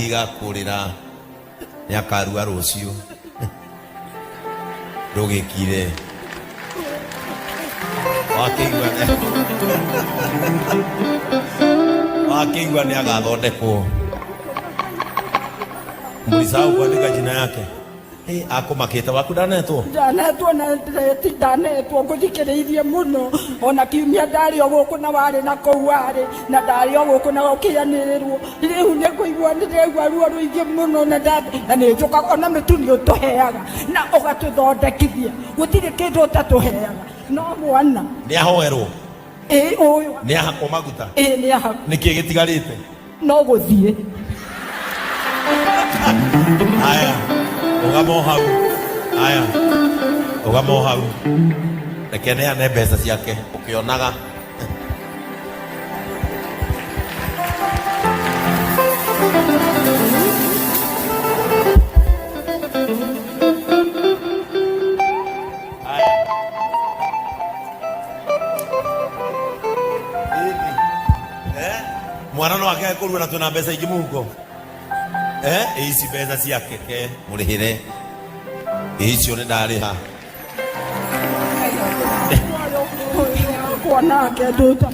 igakurira yakarua rucio ndugikire wakeigua ni agathondekwo mulisahau kuandika jina yake. Ako makita waku ndanetwo na ti ndanetwo nguthikireirie muno ona kiumia ndari o guku na wari na kou wari na ndari o guku na ukianirirwo riu ni kuigua ndiregua ruo ruingi muno na ni njuka ona mitu ni utuheaga na ugatuthondekithia gutiri kindu utatuheaga no mwana ni ahoerwo uyu ni ahako maguta ni ahako niki gitigarite no guthie aya ugamo hau aya ugamo hau rekenea ne mbeca ciake ukionaga mwana no akae kurua na tuna mbeca ingi muhuko ici mbeca ciake ke murihire icio ni ndariha kuonake nduta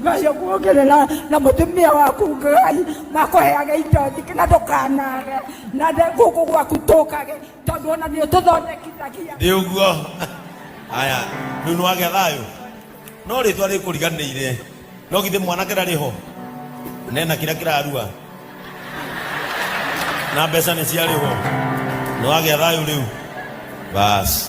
ngai akuongerera na mutumia waku ngai makuheage indo njingĩ na ndũkanage na gũkũ gwaku tũkage tondũ ona nĩ ũtũthondekithagia ndĩ ũguo. Aya rĩu nĩwagĩa thayũ no rĩtwa rĩkũriganĩire no githĩ mwanake ndarĩ ho nena kĩrĩa kĩrarua na mbeca nĩ ciarĩho nĩwagĩa thayũ rĩu basi.